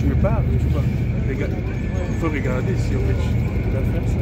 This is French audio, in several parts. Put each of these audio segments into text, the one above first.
je me parle, tu vois. Il faut regarder si en fait je dois faire ça.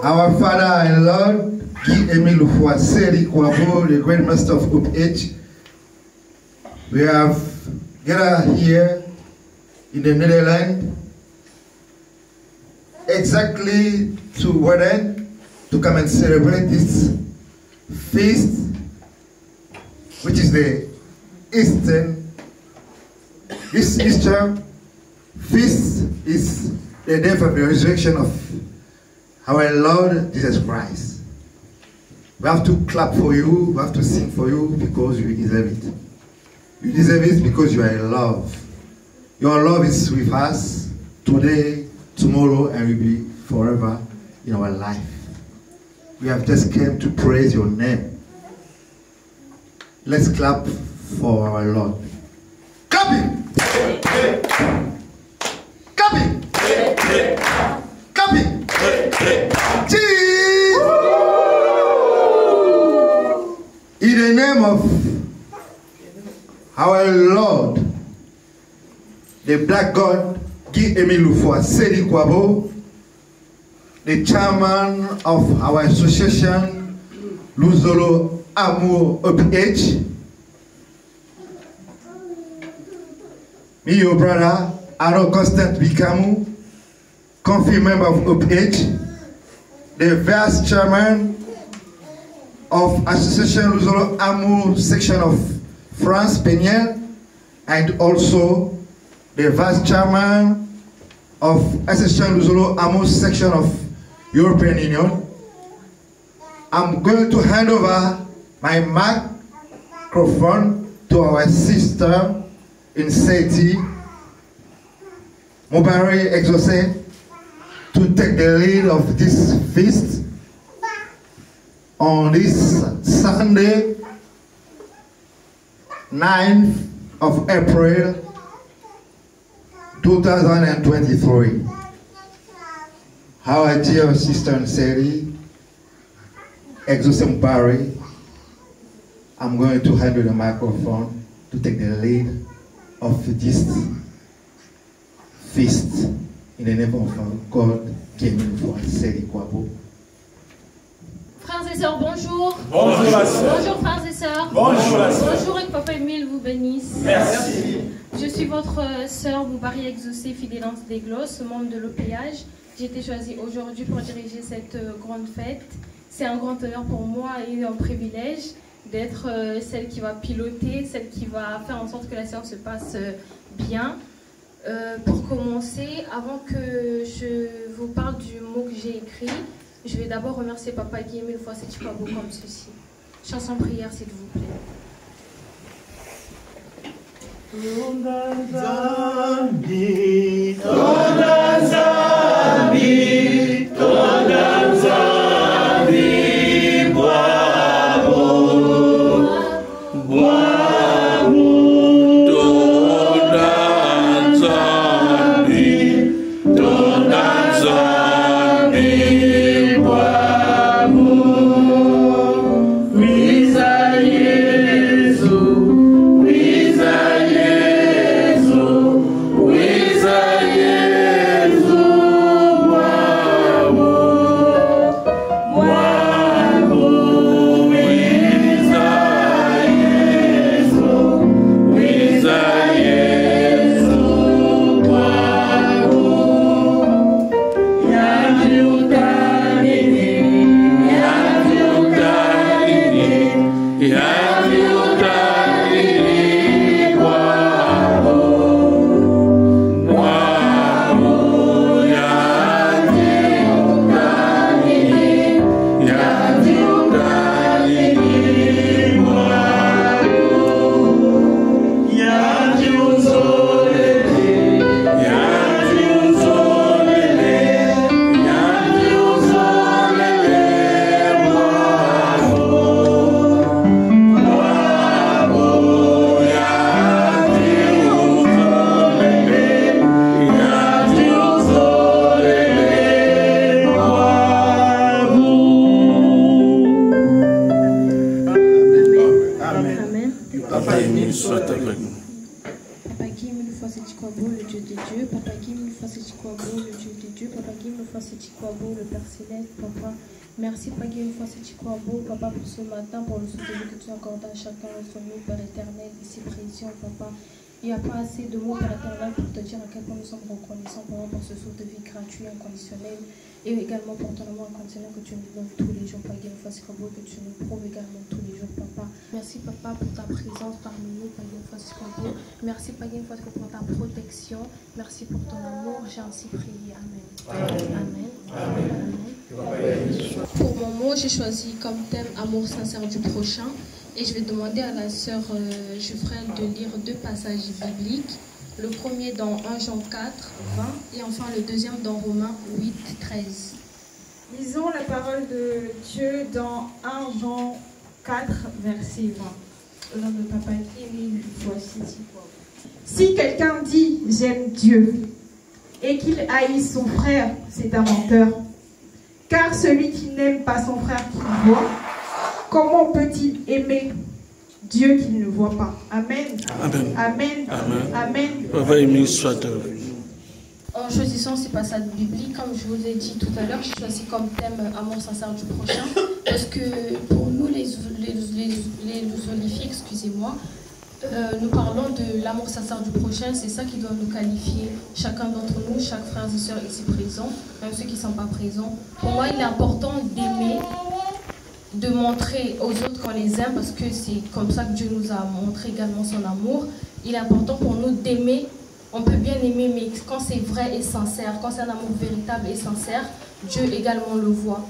Our Father and Lord, Guy Emile Fouasseri Kwabo, the Great Master of Hope Age, we have gathered here in the Netherlands exactly to what end? To come and celebrate this feast, which is the Easter. This Easter feast is the day of the resurrection of our Lord Jesus Christ. We have to clap for you, we have to sing for you because you deserve it. You deserve it because you are in love. Your love is with us today, tomorrow, and will be forever in our life. We have just came to praise your name. Let's clap for our Lord. Clap him! Clap him! Clap him! Jesus! In the name of our Lord, the Black God, Guy Emile Fouasseri Kwabo, the chairman of our association, Luzolo Amour OPH, me, your brother, Aaron Constant Bikamu, confirmed member of OPH, the vice chairman of Association Luzolo Amour section of France, Peniel, and also the vice chairman of Association Luzolo Amour section of European Union. I'm going to hand over my microphone to our sister in Seti, Mubari Exaucé to take the lead of this feast on this Sunday, 9th of April 2023. Our dear sister and Seri, Exaucé Mubari, I'm going to hand you the microphone to take the lead of this feast in the name of God, Seri Kwabo. Frères et sœurs, bonjour. Bonjour la sœur. Bonjour frères et sœurs. Bonjour la sœur. Bonjour et que Papa Émile vous bénisse. Merci. Je suis votre sœur Mubari Exaucé, fidèle des Glosses, membre de l'OPH. J'ai été choisie aujourd'hui pour diriger cette grande fête. C'est un grand honneur pour moi et un privilège d'être celle qui va piloter, celle qui va faire en sorte que la séance se passe bien. Pour commencer, avant que je vous parle du mot que j'ai écrit, je vais d'abord remercier Papa Guy mille fois c'est beau comme ceci. Chanson prière s'il vous plaît. Merci Pagui une fois c'est Chikwabo, Papa pour ce matin, pour le soutien que tu accordes à chacun d'entre nous, Père éternel, ici présent, Papa. Il n'y a pas assez de mots, Père éternel, pour te dire à quel point nous sommes reconnaissants pour ce saut de vie gratuit, inconditionnel, et également pour ton amour inconditionnel que tu nous donnes tous les jours, Pagui une fois c'est Chikwabo, que tu nous prouves également tous les jours, Papa. Merci Papa pour ta présence parmi nous, Pagui une fois c'est Chikwabo. Merci Pagui une fois pour ta protection. Merci pour ton amour. J'ai ainsi prié. Amen. Amen. Amen. Pour mon mot, j'ai choisi comme thème amour sincère du prochain. Et je vais demander à la sœur Jufrel de lire deux passages bibliques. Le premier dans 1 Jean 4, 20 et enfin le deuxième dans Romains 8, 13. Lisons la parole de Dieu dans 1 Jean 4, verset 20. Au nom de Papa Émile, voici. Si quelqu'un dit « j'aime Dieu » et qu'il haït son frère, c'est un menteur. Car celui qui n'aime pas son frère qu'il voit, comment peut-il aimer Dieu qu'il ne voit pas? Amen. Amen. Amen. Amen. Amen. Papa Émile soit En choisissant ces passages bibliques, comme je vous ai dit tout à l'heure, j'ai choisi comme thème amour sincère du prochain, parce que pour nous les olifiers, excusez-moi, nous parlons de l'amour sincère du prochain, c'est ça qui doit nous qualifier, chacun d'entre nous, chaque frère et sœur ici présent, même ceux qui ne sont pas présents. Pour moi, il est important d'aimer, de montrer aux autres qu'on les aime, parce que c'est comme ça que Dieu nous a montré également son amour. Il est important pour nous d'aimer. On peut bien aimer, mais quand c'est vrai et sincère, quand c'est un amour véritable et sincère, Dieu également le voit.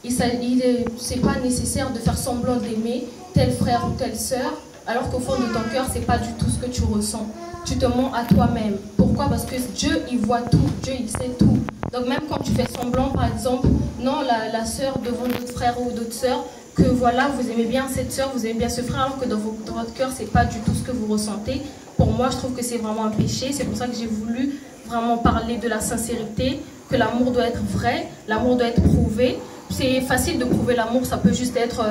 C'est pas nécessaire de faire semblant d'aimer tel frère ou telle sœur, alors qu'au fond de ton cœur, c'est pas du tout ce que tu ressens. Tu te mens à toi-même. Pour Pourquoi? Parce que Dieu, il voit tout. Dieu, il sait tout. Donc même quand tu fais semblant, par exemple, non, la sœur devant d'autres frères ou d'autres sœurs, que voilà, vous aimez bien cette sœur, vous aimez bien ce frère, alors que dans votre cœur, c'est pas du tout ce que vous ressentez. Pour moi, je trouve que c'est vraiment un péché. C'est pour ça que j'ai voulu vraiment parler de la sincérité, que l'amour doit être vrai, l'amour doit être prouvé. C'est facile de prouver l'amour, ça peut juste être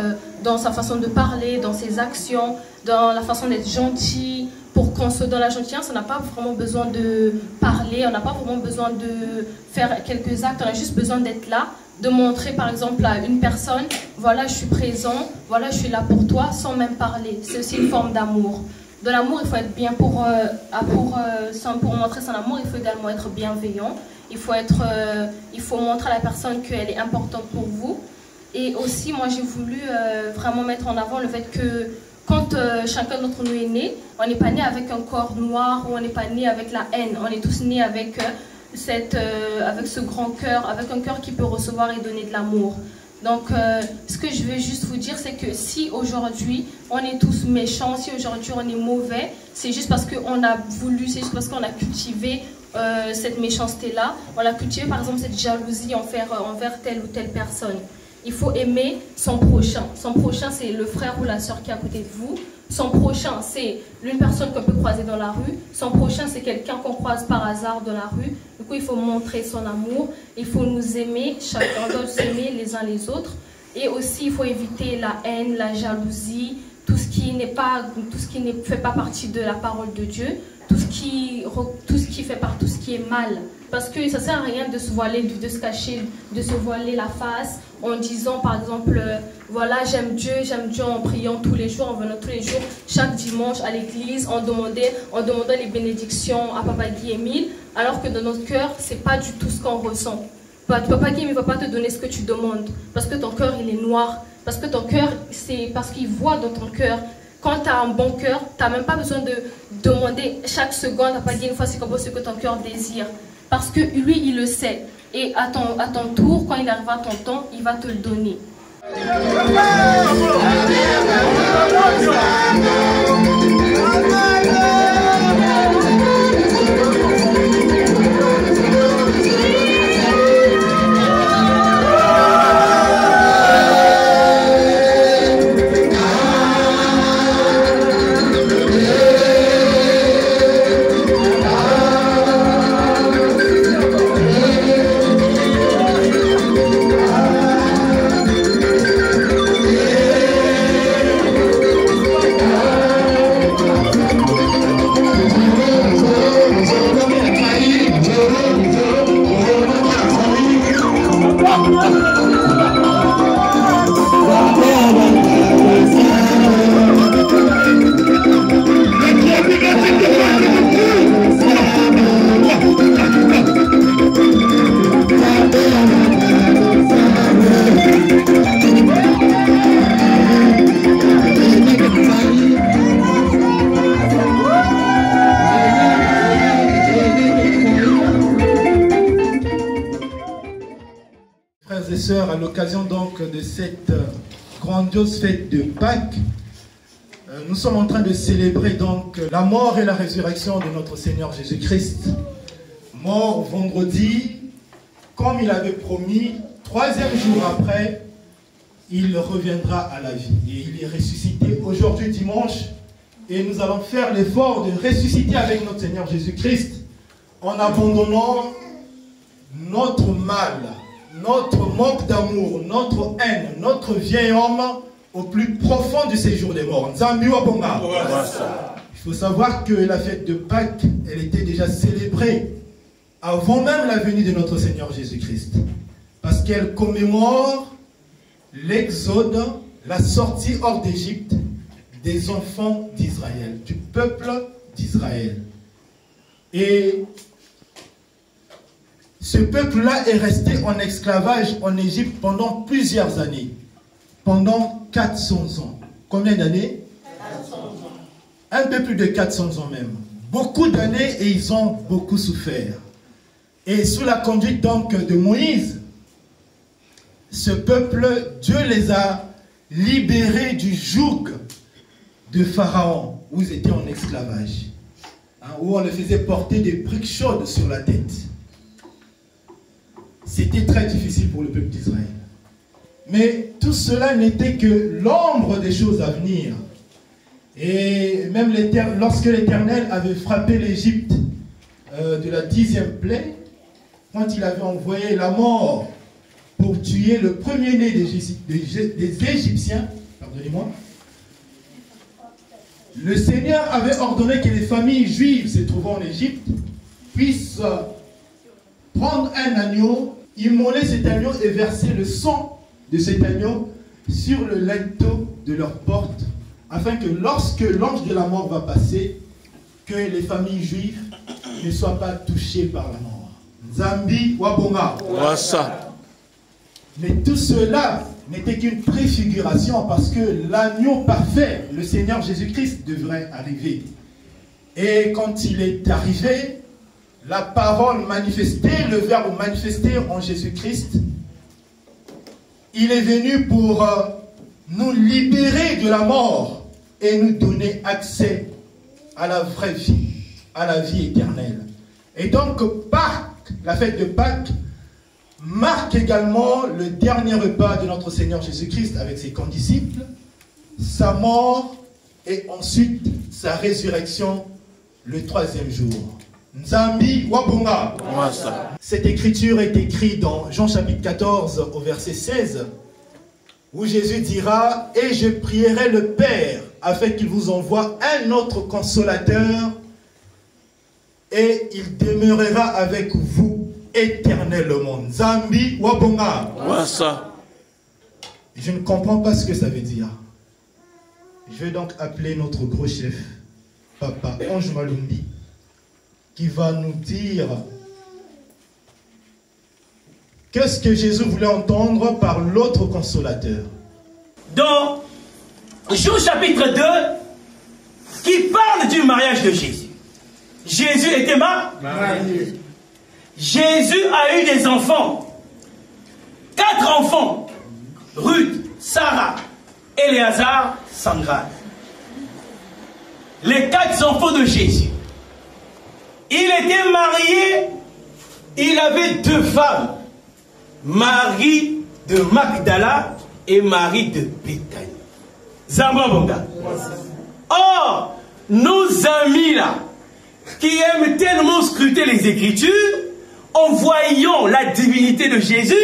dans sa façon de parler, dans ses actions, dans la façon d'être gentil. Pour qu'on se donne la gentillesse, on n'a pas vraiment besoin de parler, on n'a pas vraiment besoin de faire quelques actes, on a juste besoin d'être là, de montrer par exemple à une personne, voilà je suis présent, voilà je suis là pour toi, sans même parler. C'est aussi une forme d'amour. De l'amour, il faut être bien pour montrer son amour, il faut également être bienveillant. Il faut montrer à la personne qu'elle est importante pour vous. Et aussi, moi, j'ai voulu vraiment mettre en avant le fait que quand chacun d'entre nous est né, on n'est pas né avec un corps noir ou on n'est pas né avec la haine. On est tous nés avec, avec ce grand cœur, avec un cœur qui peut recevoir et donner de l'amour. Donc, ce que je veux juste vous dire, c'est que si aujourd'hui, on est tous méchants, si aujourd'hui on est mauvais, c'est juste parce qu'on a voulu, c'est juste parce qu'on a cultivé cette méchanceté-là. On a cultivé, par exemple, cette jalousie envers telle ou telle personne. Il faut aimer son prochain. Son prochain, c'est le frère ou la sœur qui est à côté de vous. Son prochain, c'est une personne qu'on peut croiser dans la rue. Son prochain, c'est quelqu'un qu'on croise par hasard dans la rue. Du coup, il faut montrer son amour. Il faut nous aimer, chacun doit s'aimer les uns les autres. Et aussi, il faut éviter la haine, la jalousie, tout ce qui ne fait pas partie de la parole de Dieu, tout ce qui fait part, tout ce qui est mal. Parce que ça ne sert à rien de se voiler, de se cacher, de se voiler la face en disant par exemple, voilà, j'aime Dieu en priant tous les jours, en venant tous les jours, chaque dimanche à l'église, en demandant les bénédictions à Papa Guy Émile, alors que dans notre cœur, ce n'est pas du tout ce qu'on ressent. Papa Guy ne va pas te donner ce que tu demandes, parce que ton cœur, il est noir, parce que ton cœur, c'est parce qu'il voit dans ton cœur. Quand tu as un bon cœur, tu n'as même pas besoin de demander chaque seconde à Papa Guy une fois c'est comme ce que ton cœur désire. Parce que lui, il le sait. Et à ton tour, quand il arrivera ton temps, il va te le donner. À l'occasion donc de cette grandiose fête de Pâques, nous sommes en train de célébrer donc la mort et la résurrection de notre Seigneur Jésus-Christ. Mort vendredi, comme il avait promis, 3e jour après, il reviendra à la vie. Et il est ressuscité aujourd'hui dimanche, et nous allons faire l'effort de ressusciter avec notre Seigneur Jésus-Christ en abandonnant notre mal, notre manque d'amour, notre haine, notre vieil homme au plus profond du séjour des morts. Il faut savoir que la fête de Pâques, elle était déjà célébrée avant même la venue de notre Seigneur Jésus-Christ. Parce qu'elle commémore l'exode, la sortie hors d'Égypte des enfants d'Israël, du peuple d'Israël. Et ce peuple-là est resté en esclavage en Égypte pendant plusieurs années. Pendant 400 ans. Combien d'années? 400 ans. Un peu plus de 400 ans même. Beaucoup d'années et ils ont beaucoup souffert. Et sous la conduite donc de Moïse, ce peuple, Dieu les a libérés du joug de Pharaon, où ils étaient en esclavage. où on le faisait porter des briques chaudes sur la tête. C'était très difficile pour le peuple d'Israël. Mais tout cela n'était que l'ombre des choses à venir. Et même lorsque l'Éternel avait frappé l'Égypte de la 10e plaie, quand il avait envoyé la mort pour tuer le premier-né des Égyptiens, pardonnez-moi, le Seigneur avait ordonné que les familles juives se trouvant en Égypte puissent prendre un agneau, immoler cet agneau et verser le sang de cet agneau sur le linteau de leur porte, afin que lorsque l'ange de la mort va passer, que les familles juives ne soient pas touchées par la mort. Zambi Wabonga. Mais tout cela n'était qu'une préfiguration parce que l'agneau parfait, le Seigneur Jésus-Christ, devrait arriver. Et quand il est arrivé, la parole manifestée, le verbe manifesté en Jésus-Christ, il est venu pour nous libérer de la mort et nous donner accès à la vraie vie, à la vie éternelle. Et donc Pâques, la fête de Pâques, marque également le dernier repas de notre Seigneur Jésus-Christ avec ses condisciples, sa mort et ensuite sa résurrection le 3e jour. Nzambi Wabunga. Cette écriture est écrite dans Jean chapitre 14 au verset 16 où Jésus dira « Et je prierai le Père afin qu'il vous envoie un autre consolateur et il demeurera avec vous éternellement. » Nzambi Wabunga. Je ne comprends pas ce que ça veut dire. Je vais donc appeler notre gros chef, Papa Ange Malumbi, qui va nous dire qu'est-ce que Jésus voulait entendre par l'autre consolateur. Dans Jean chapitre 2, qui parle du mariage de Jésus. Jésus était marié. Jésus a eu des enfants. 4 enfants. Ruth, Sarah, Éléazar, Sandra. Les 4 enfants de Jésus. Il était marié, il avait 2 femmes, Marie de Magdala et Marie de Béthanie. Zambabonga. Or, nos amis là, qui aiment tellement scruter les Écritures, en voyant la divinité de Jésus,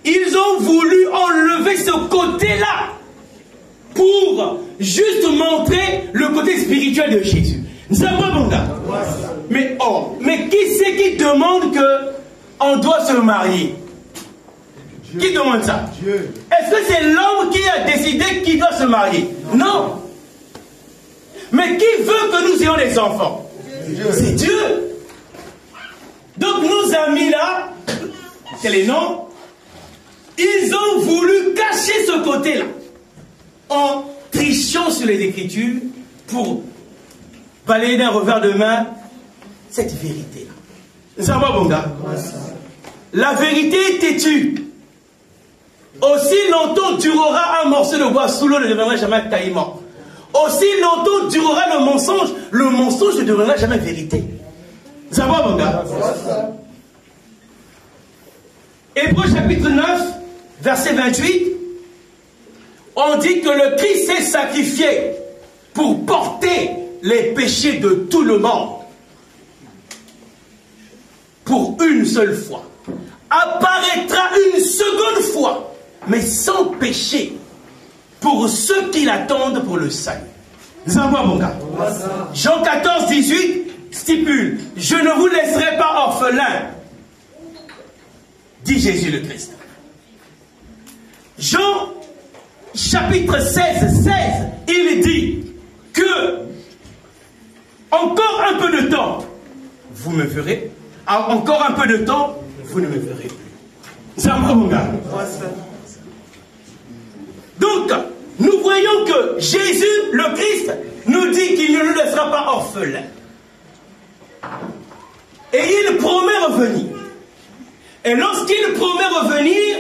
ils ont voulu enlever ce côté-là pour juste montrer le côté spirituel de Jésus. Zambabonga. Mais qui c'est qui demande qu'on doit se marier? Dieu. Qui demande ça? Dieu. Est-ce que c'est l'homme qui a décidé qu'il doit se marier? Non. Mais qui veut que nous ayons des enfants? C'est Dieu. Donc nos amis là, c'est les noms, ils ont voulu cacher ce côté-là en trichant sur les Écritures pour balayer d'un revers de main cette vérité-là. La vérité est têtue. Aussi longtemps durera un morceau de bois sous l'eau ne deviendra jamais caïman. Aussi longtemps durera le mensonge ne deviendra jamais vérité. Hébreux chapitre 9, verset 28, on dit que le Christ s'est sacrifié pour porter les péchés de tout le monde. Pour une seule fois. Apparaîtra une seconde fois, mais sans péché, pour ceux qui l'attendent pour le salut. Jean 14, 18 stipule, je ne vous laisserai pas orphelins, dit Jésus le Christ. Jean chapitre 16, 16, il dit que encore un peu de temps, vous me verrez. Encore un peu de temps, vous ne me verrez plus. Donc, nous voyons que Jésus, le Christ, nous dit qu'il ne nous laissera pas orphelins. Et il promet revenir. Et lorsqu'il promet revenir,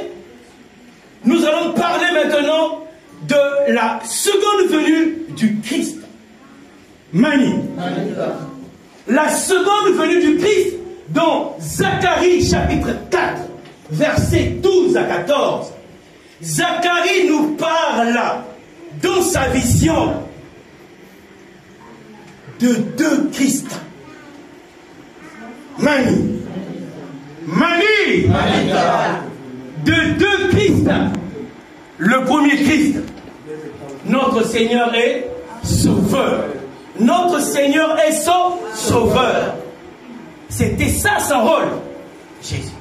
nous allons parler maintenant de la seconde venue du Christ. Mani. la seconde venue du Christ, dans Zacharie chapitre 4, versets 12 à 14, Zacharie nous parle dans sa vision de deux Christ. Mani. De deux Christ. Le premier Christ, notre Seigneur est sauveur. Notre Seigneur est son sauveur. C'était ça son rôle, Jésus.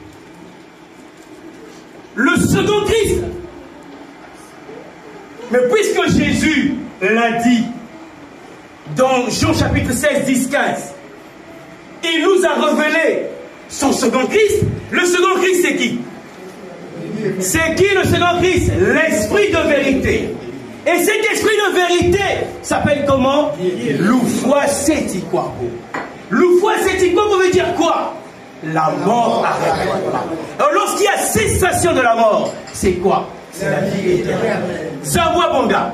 Le second Christ. Mais puisque Jésus l'a dit dans Jean chapitre 16, 10, 15, il nous a révélé son second Christ. Le second Christ, c'est qui? C'est qui le second Christ? L'esprit de vérité. Et cet esprit de vérité s'appelle comment? L'oufoi Setikwabo. L'oufoi Setikwabo veut dire quoi? La mort arrête. Alors lorsqu'il y a cessation de la mort, c'est quoi? C'est la vie éternelle. Zawa Bonga.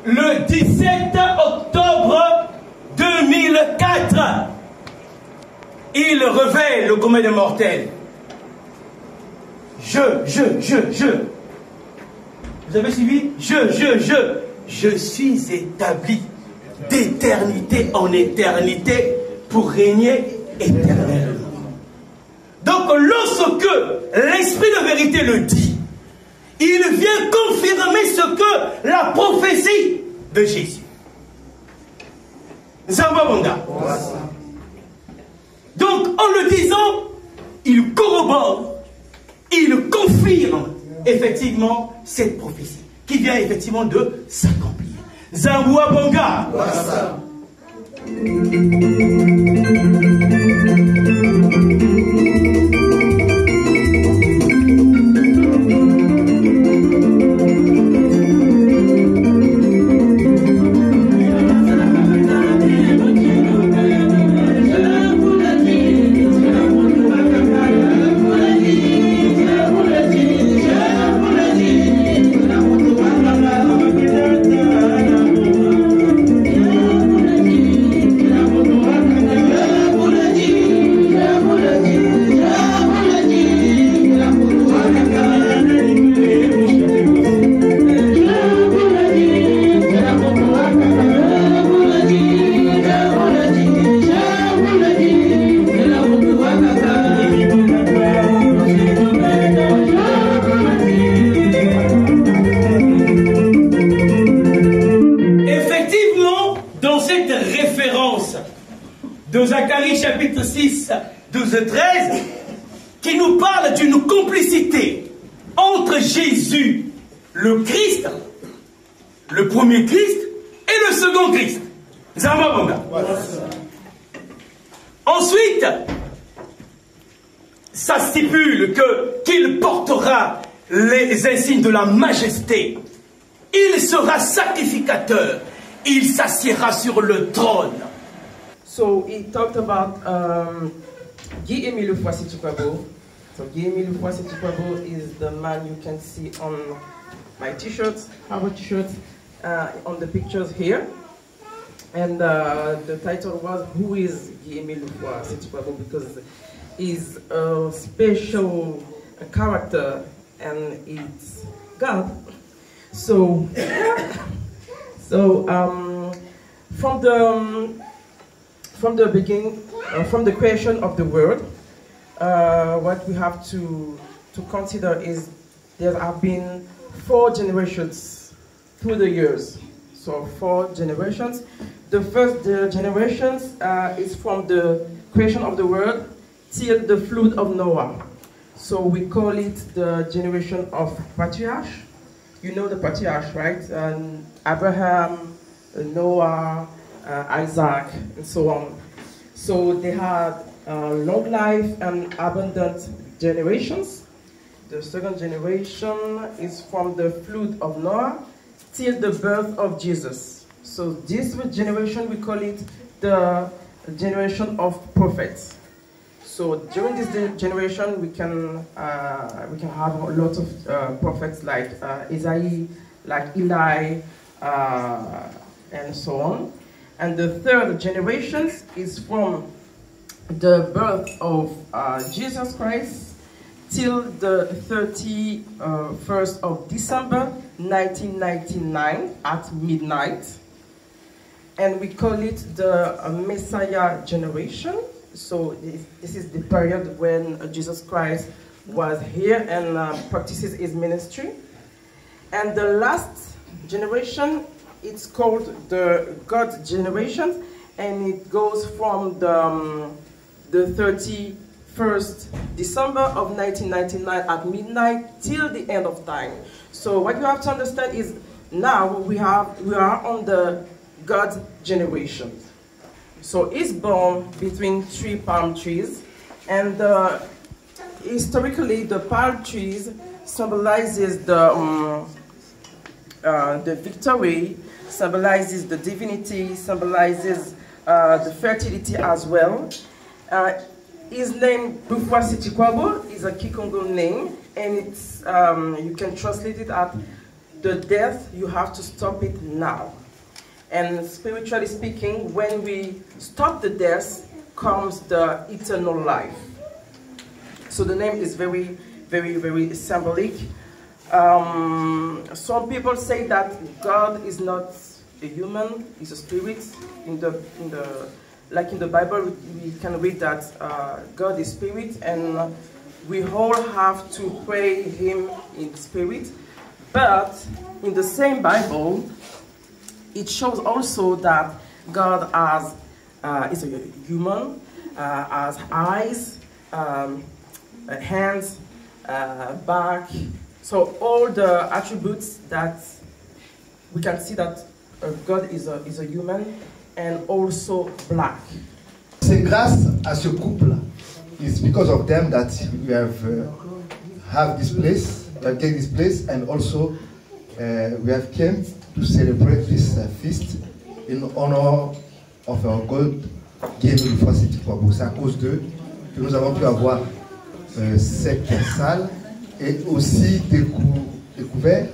Le 17 octobre 2004, il révèle le commun des mortels. Vous avez suivi? Je suis établi d'éternité en éternité pour régner éternellement. Donc lorsque l'esprit de vérité le dit, il vient confirmer ce que la prophétie de Jésus. Zambabonga. Donc en le disant, il corrobore, il confirme effectivement cette prophétie qui vient effectivement de s'accomplir. Zambabonga. De Zacharie chapitre 6, 12 et 13, qui nous parle d'une complicité entre Jésus, le Christ, le premier Christ, et le second Christ. Zambabonga. Ensuite, ça stipule qu'il portera les insignes de la majesté. Il sera sacrificateur. Il s'assiera sur le trône. So he talked about Guy-Émile Ufwasi-Tukwabo. So Guy-Émile Ufwasi-Tukwabo is the man you can see on my t-shirts, our t-shirts, on the pictures here. And the title was, Who is Guy-Émile Ufwasi-Tukwabo? Because he's a special character and it's God. So, from the beginning, from the creation of the world, what we have to consider is there have been 4 generations through the years. So 4 generations. The first generations is from the creation of the world till the flood of Noah. So we call it the generation of patriarch. You know the patriarch, right? Abraham, Noah, Isaac, and so on. So they had long life and abundant generations. The second generation is from the flood of Noah till the birth of Jesus. So this generation, we call it the generation of prophets. So during this generation, we can have a lot of prophets like Isaiah, like Eli, and so on. And the third generation is from the birth of Jesus Christ till the 31st of December 1999 at midnight. And we call it the Messiah generation. So this is the period when Jesus Christ was here and practices his ministry. And the last generation, it's called the God generation, and it goes from the 31st December of 1999 at midnight till the end of time. So what you have to understand is now we are on the God generation. So he's born between 3 palm trees, and historically the palm trees symbolizes the victory, symbolizes the divinity, symbolizes the fertility as well. His name, Bufuasi Chikwabo, is a Kikongo name, and it's you can translate it as the death, you have to stop it now. And spiritually speaking, when we stop the death, comes the eternal life. So the name is very, very, very symbolic. Some people say that God is not a human, he's a spirit. Like in the Bible, we can read that God is spirit, and we all have to pray him in spirit. But in the same Bible, it shows also that God is a human, has eyes, hands, back. So all the attributes that we can see that God is a human, and also black. C'est grâce à ce couple. It's because of them that we have this place, taken this place, and also we have came to celebrate this feast in honor of our God, Guémy Bufuasi Chikwabo. C'est à cause d'eux que nous avons pu avoir cette salle et aussi découvert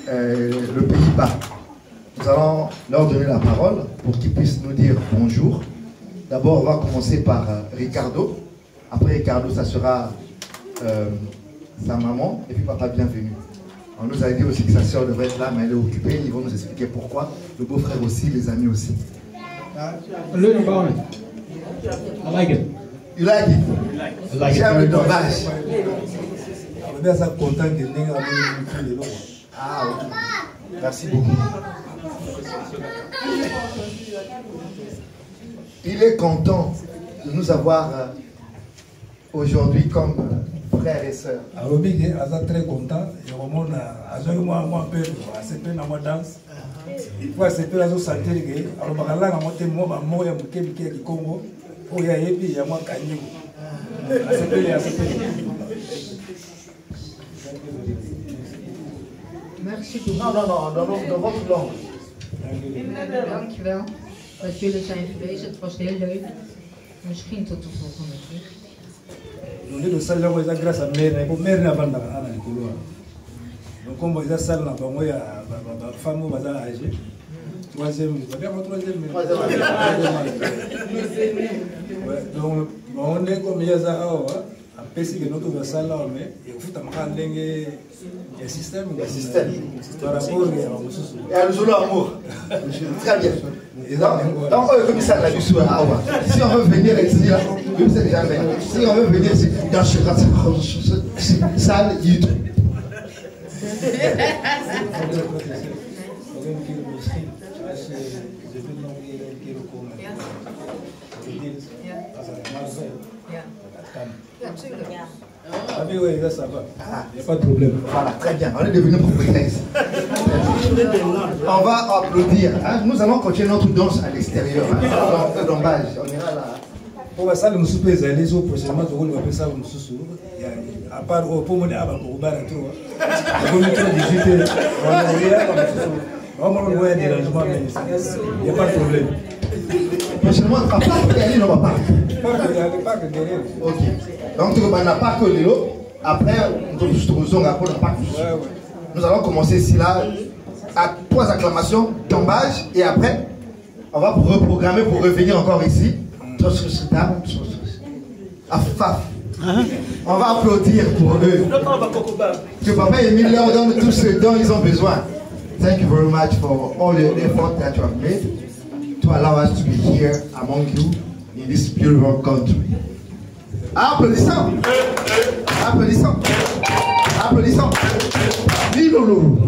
le Pays-Bas. Nous allons leur donner la parole pour qu'ils puissent nous dire bonjour. D'abord, on va commencer par Ricardo. Après Ricardo, ça sera sa maman et puis papa bienvenue. On nous a dit aussi que sa soeur devrait être là, mais elle est occupée. Ils vont nous expliquer pourquoi. Le beau-frère aussi, les amis aussi. I like it. You like it? I like it. J'aime le dommage. Ah, ok. Merci beaucoup. Il est content de nous avoir aujourd'hui comme frères et sœurs. Alors, il est très content. Il danse. Il faut accepter la santé. Alors, Merci beaucoup. Non, dans votre langue. Dankjewel dat jullie zijn geweest. Het was heel leuk. Misschien tot de volgende keer. Apesi que notre vassal là mais il faut t'amener dengue un système par rapport à mususu et à le amour très bien donc comme ça la dusu awa si on veut venir ici là si on veut venir ici dans ce salle YouTube Ja, tuurlijk. Ah oui, ça va. Il n'y a pas de problème. Voilà, très bien. On est devenu propriétaires ici. On va applaudir. Hein. Nous allons continuer notre danse à l'extérieur. Hein. Dommage. On ira là. Pour ça, nous sommes les autres prochainement. On va faire ça. À part pour mon abat pour bar à trop. On est trop visiter. On va voir des dérangements. Il n'y a pas de problème. Prochainement, on va pas aller dans le parc. Ok. Donc, tu vas pas que Lélo. Après, nous allons commencer ici là à 3 acclamations, tombage et après On va reprogrammer pour revenir encore ici. On va applaudir pour eux. Que Papa Émile leur donne tout ce dont ils ont besoin. Thank you very much for all the effort that you have made to allow us to be here among you in this beautiful country. Applaudissons! Applaudissons! Applaudissons!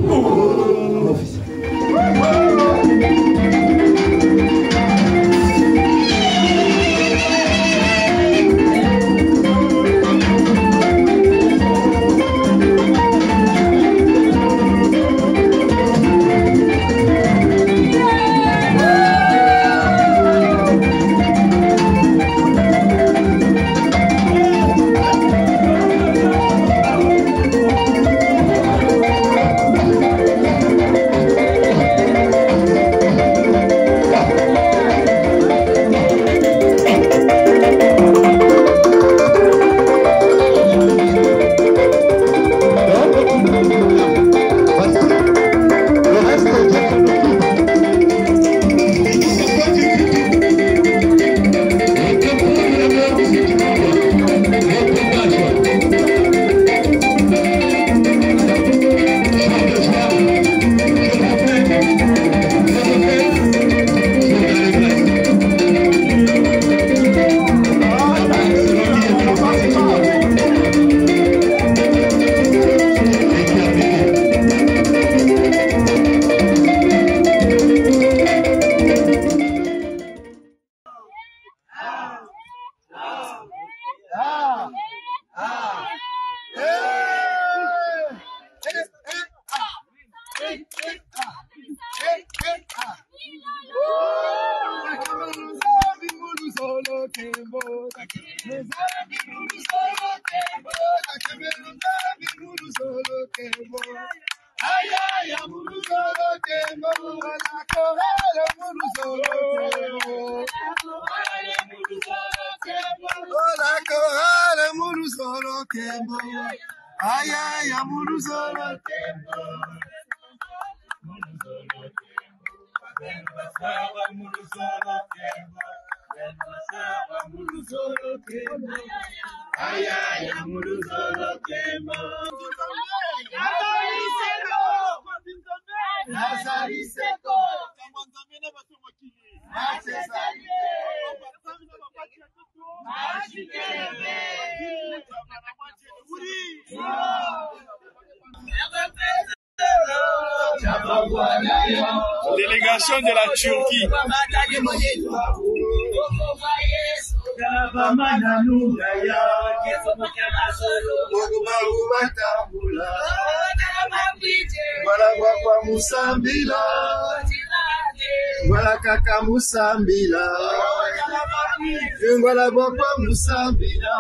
Mon fils. Délégation de la Turquie. Voilà kaka Musambila. Voilà Bokwa Musambila.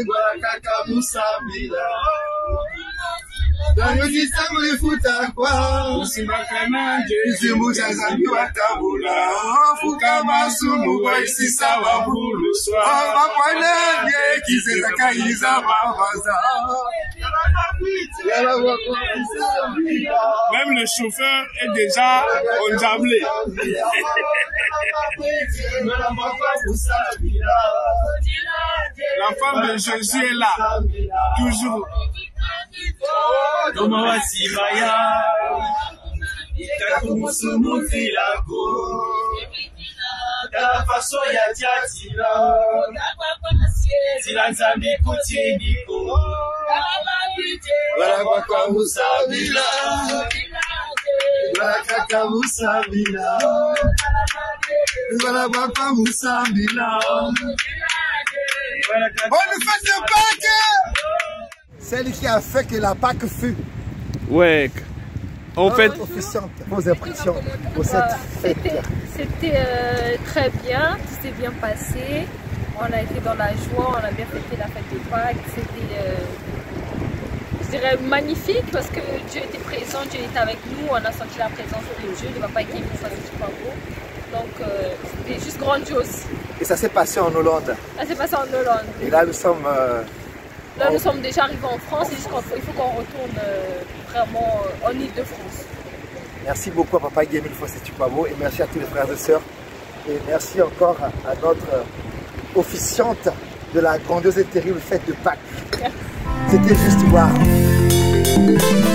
Voilà kaka Musambila. Dans le système de foot à quoi? Usimucha zambi watabula. Fukama sumu wa isisa wa bulu swa. Wakwanenge kiseza kaiza mawaza. Même le chauffeur est déjà enjablé. La femme de Jésus est là, toujours. Toma wasibaya Kakumusumufilako Faso ya tiatila Tila nzambi kutiniko Wala kwa Musambila. Wala kaka Musambila. Wala kwa Musambila. Bonne fête de Pâques! Celle qui a fait que la Pâques fut. Ouais. En fait, officiante, vos impressions pour cette fête. C'était très bien, tout s'est bien passé. On a été dans la joie, on a bien fêté la fête de Pâques. C'était, je dirais, magnifique parce que Dieu était présent, Dieu était avec nous. On a senti la présence de Dieu, de Papa qui est venu, ça c'est super beau. Donc c'était juste grandiose. Et ça s'est passé en Hollande. Ça s'est passé en Hollande. Et là nous sommes... Là, nous sommes déjà arrivés en France, il faut qu'on retourne vraiment en Île-de-France. Merci beaucoup à Papa Guy, mille fois c'est Tupabo, et merci à tous les frères et sœurs. Et merci encore à notre officiante de la grandiose et terrible fête de Pâques. C'était juste waouh.